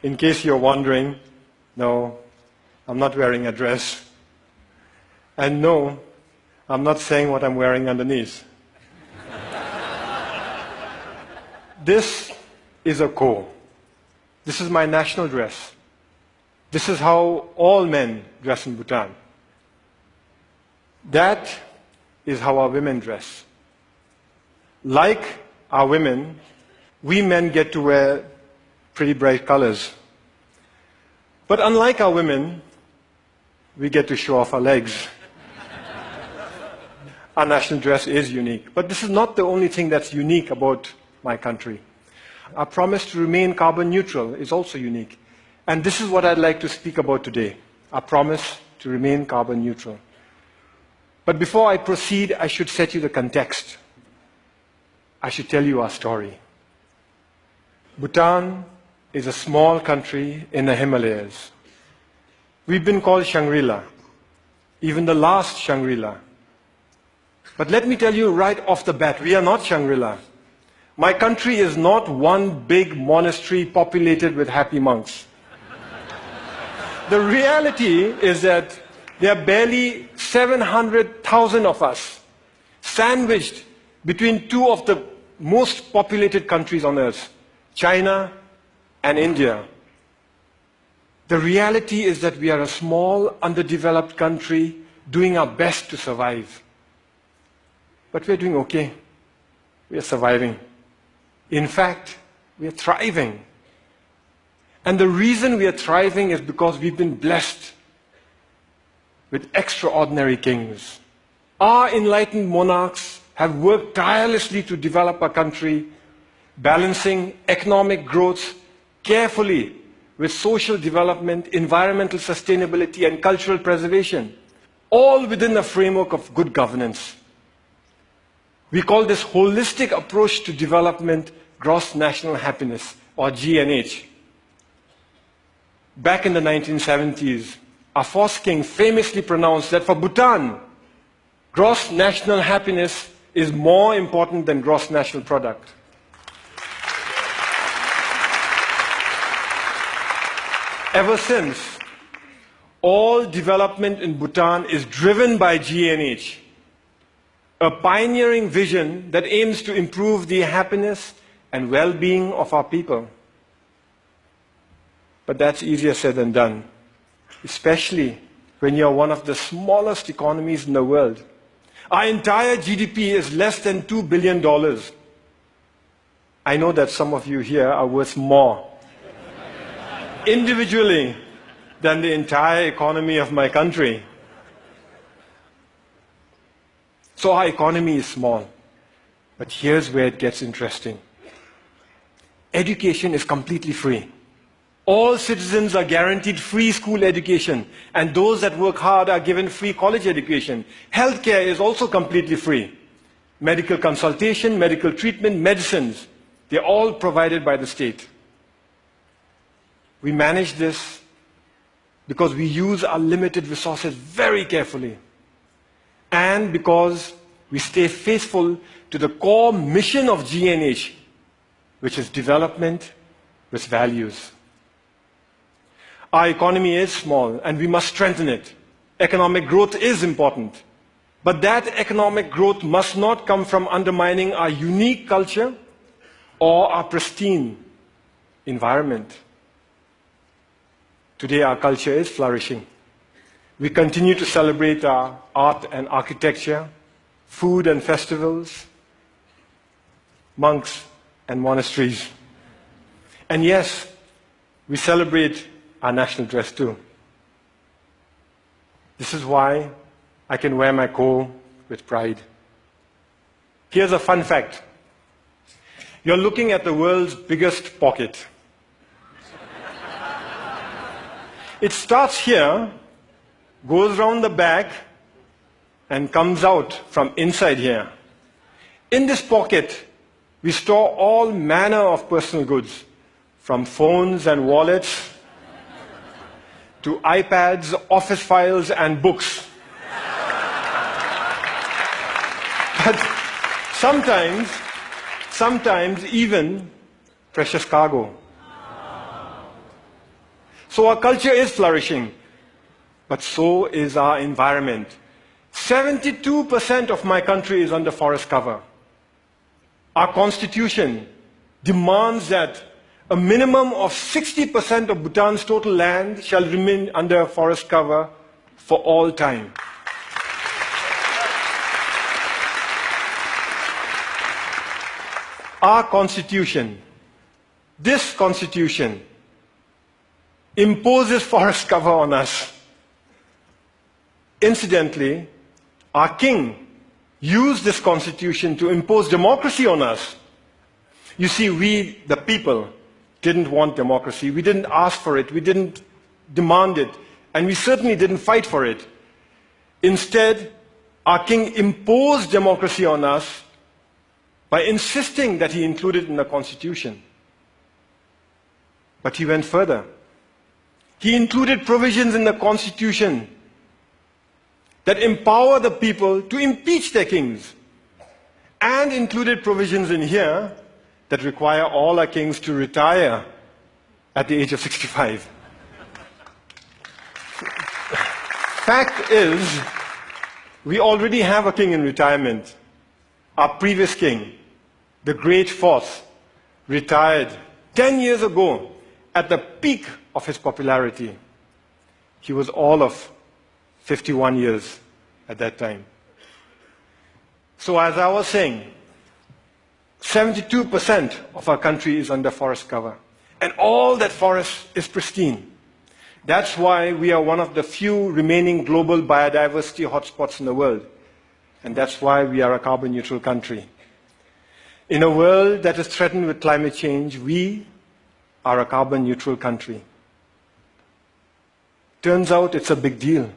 In case you're wondering, no, I'm not wearing a dress. And no, I'm not saying what I'm wearing underneath. This is a ko. This is my national dress. This is how all men dress in Bhutan. That is how our women dress. Like our women, we men get to wear pretty bright colors. But unlike our women, we get to show off our legs. Our national dress is unique. But this is not the only thing that's unique about my country. Our promise to remain carbon neutral is also unique. And this is what I'd like to speak about today, our promise to remain carbon neutral. But before I proceed, I should set you the context. I should tell you our story. Bhutan is a small country in the Himalayas. We've been called Shangri-La, even the last Shangri-La. But let me tell you right off the bat, we are not Shangri-La. My country is not one big monastery populated with happy monks. The reality is that there are barely 700,000 of us, sandwiched between two of the most populated countries on earth, China and India. The reality is that we are a small, underdeveloped country doing our best to survive. But we're doing okay. We are surviving. In fact, we are thriving. And the reason we are thriving is because we've been blessed with extraordinary kings. Our enlightened monarchs have worked tirelessly to develop our country, balancing economic growth carefully with social development, environmental sustainability, and cultural preservation, all within a framework of good governance. We call this holistic approach to development gross national happiness, or GNH. Back in the 1970s, our fourth king famously pronounced that for Bhutan, gross national happiness is more important than gross national product. Ever since, all development in Bhutan is driven by GNH, a pioneering vision that aims to improve the happiness and well-being of our people. But that's easier said than done, especially when you're one of the smallest economies in the world. Our entire GDP is less than $2 billion. I know that some of you here are worth more, individually, than the entire economy of my country. So our economy is small. But here's where it gets interesting. Education is completely free. All citizens are guaranteed free school education, and those that work hard are given free college education. Healthcare is also completely free. Medical consultation, medical treatment, medicines, they're all provided by the state. We manage this because we use our limited resources very carefully, and because we stay faithful to the core mission of GNH, which is development with values. Our economy is small, and we must strengthen it. Economic growth is important. But that economic growth must not come from undermining our unique culture or our pristine environment. Today, our culture is flourishing. We continue to celebrate our art and architecture, food and festivals, monks and monasteries. And yes, we celebrate our national dress too. This is why I can wear my ko with pride. Here's a fun fact. You're looking at the world's biggest pocket. It starts here, goes round the back, and comes out from inside here. In this pocket, we store all manner of personal goods, from phones and wallets to iPads, office files, and books. But sometimes, sometimes even precious cargo. So our culture is flourishing, but so is our environment. 72% of my country is under forest cover. Our constitution demands that a minimum of 60% of Bhutan's total land shall remain under forest cover for all time. Our constitution, this constitution, imposes forest cover on us. Incidentally, our king used this constitution to impose democracy on us. You see, we, the people, didn't want democracy. We didn't ask for it. We didn't demand it. And we certainly didn't fight for it. Instead, our king imposed democracy on us by insisting that he include it in the constitution. But he went further. He included provisions in the constitution that empower the people to impeach their kings, and included provisions in here that require all our kings to retire at the age of 65. Fact is, we already have a king in retirement. Our previous king, the Great Fourth, retired 10 years ago at the peak of his popularity. He was all of 51 years at that time. So as I was saying, 72% of our country is under forest cover. And all that forest is pristine. That's why we are one of the few remaining global biodiversity hotspots in the world. And that's why we are a carbon neutral country. In a world that is threatened with climate change, we are a carbon neutral country. Turns out it's a big deal.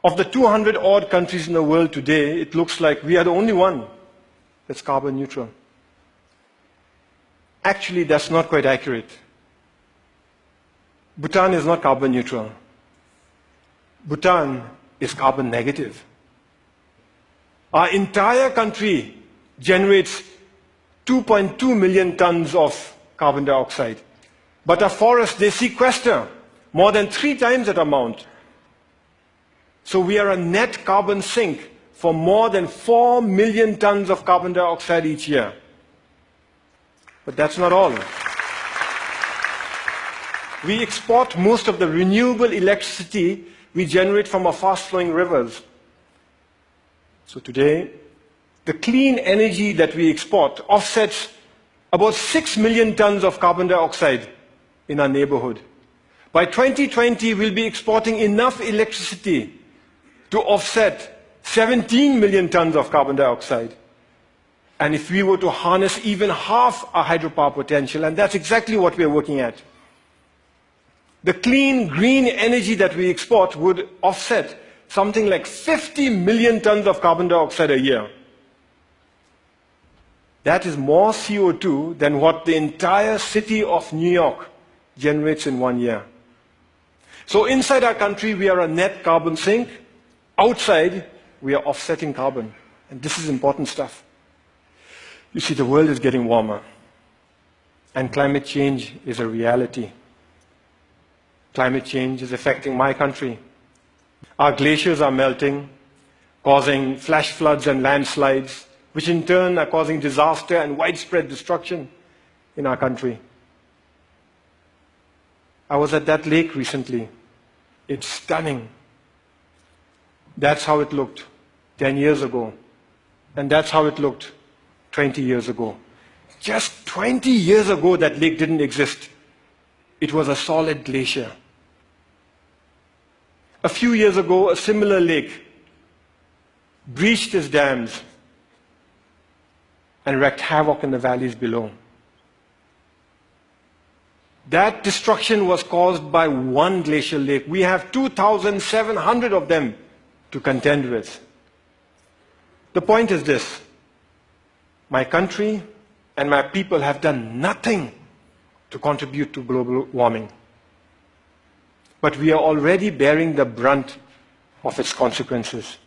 Of the 200 odd countries in the world today, it looks like we are the only one that's carbon neutral. Actually, that's not quite accurate. Bhutan is not carbon neutral. Bhutan is carbon negative. Our entire country generates 2.2 million tons of carbon dioxide. But our forests, they sequester more than 3 times that amount. So we are a net carbon sink for more than 4 million tons of carbon dioxide each year. But that's not all. We export most of the renewable electricity we generate from our fast-flowing rivers. So today, the clean energy that we export offsets about 6 million tons of carbon dioxide in our neighborhood. By 2020, we'll be exporting enough electricity to offset 17 million tons of carbon dioxide. And if we were to harness even half our hydropower potential, and that's exactly what we're working at, the clean, green energy that we export would offset something like 50 million tons of carbon dioxide a year. That is more CO2 than what the entire city of New York generates in 1 year. So inside our country, we are a net carbon sink. Outside, we are offsetting carbon. And this is important stuff. You see, the world is getting warmer. And climate change is a reality. Climate change is affecting my country. Our glaciers are melting, causing flash floods and landslides, which in turn are causing disaster and widespread destruction in our country. I was at that lake recently. It's stunning. That's how it looked 10 years ago. And that's how it looked 20 years ago. Just 20 years ago, that lake didn't exist. It was a solid glacier. A few years ago, a similar lake breached its dams and wreaked havoc in the valleys below. That destruction was caused by one glacial lake. We have 2,700 of them to contend with. The point is this: my country and my people have done nothing to contribute to global warming. But we are already bearing the brunt of its consequences.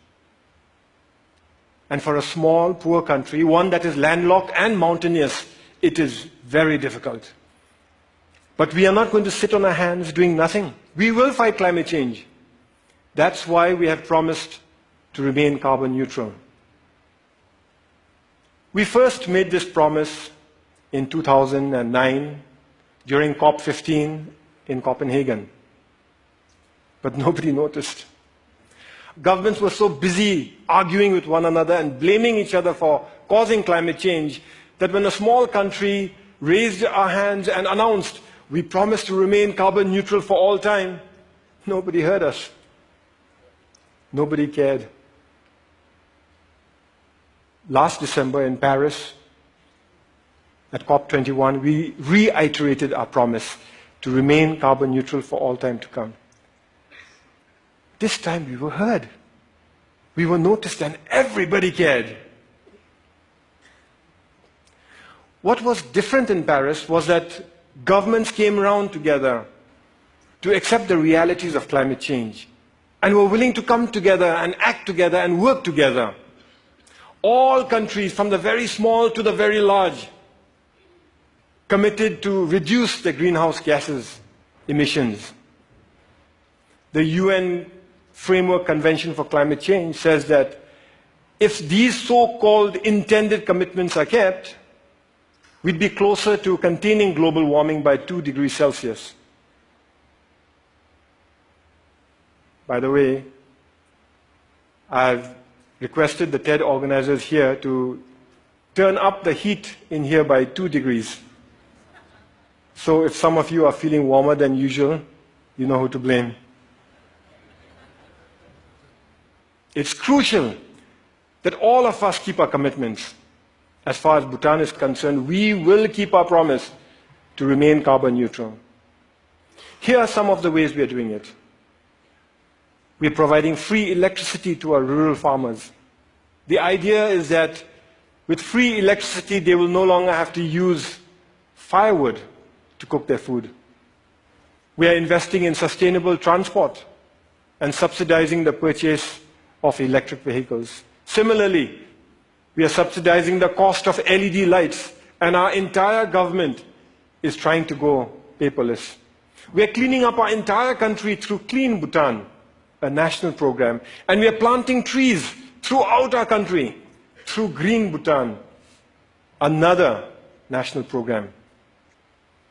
And for a small, poor country, one that is landlocked and mountainous, it is very difficult. But we are not going to sit on our hands doing nothing. We will fight climate change. That's why we have promised to remain carbon neutral. We first made this promise in 2009 during COP15 in Copenhagen. But nobody noticed. Governments were so busy arguing with one another and blaming each other for causing climate change that when a small country raised our hands and announced, we promise to remain carbon neutral for all time, nobody heard us. Nobody cared. Last December in Paris, at COP21, we reiterated our promise to remain carbon neutral for all time to come. This time we were heard. We were noticed and everybody cared. What was different in Paris was that governments came around together to accept the realities of climate change and were willing to come together and act together and work together. All countries, from the very small to the very large, committed to reduce the greenhouse gases emissions. The UN Framework Convention for Climate Change says that if these so-called intended commitments are kept, we'd be closer to containing global warming by 2 degrees Celsius. By the way, I've requested the TED organizers here to turn up the heat in here by 2 degrees. So if some of you are feeling warmer than usual, you know who to blame. It's crucial that all of us keep our commitments. As far as Bhutan is concerned, we will keep our promise to remain carbon neutral. Here are some of the ways we are doing it. We are providing free electricity to our rural farmers. The idea is that with free electricity, they will no longer have to use firewood to cook their food. We are investing in sustainable transport and subsidizing the purchase of electric vehicles. Similarly, we are subsidizing the cost of LED lights, and our entire government is trying to go paperless. We are cleaning up our entire country through Clean Bhutan, a national program, and we are planting trees throughout our country through Green Bhutan, another national program.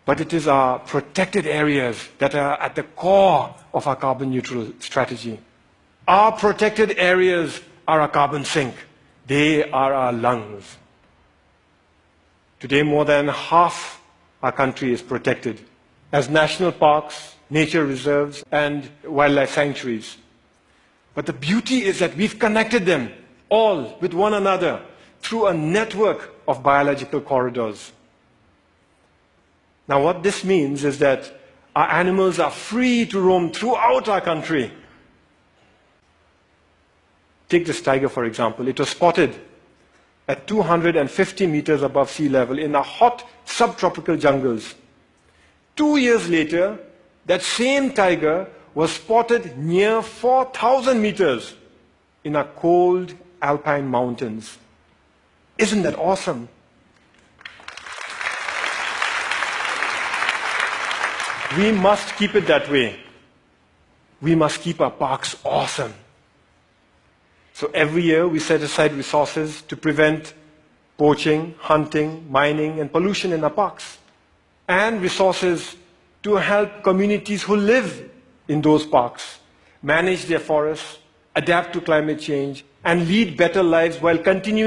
But it is our protected areas that are at the core of our carbon neutral strategy. Our protected areas are our carbon sink. They are our lungs. Today, more than half our country is protected as national parks, nature reserves, and wildlife sanctuaries. But the beauty is that we've connected them all with one another through a network of biological corridors. Now, what this means is that our animals are free to roam throughout our country. Take this tiger, for example. It was spotted at 250 meters above sea level in the hot subtropical jungles. 2 years later, that same tiger was spotted near 4,000 meters in our cold alpine mountains. Isn't that awesome? We must keep it that way. We must keep our parks awesome. So every year we set aside resources to prevent poaching, hunting, mining, and pollution in our parks, and resources to help communities who live in those parks manage their forests, adapt to climate change, and lead better lives while continuing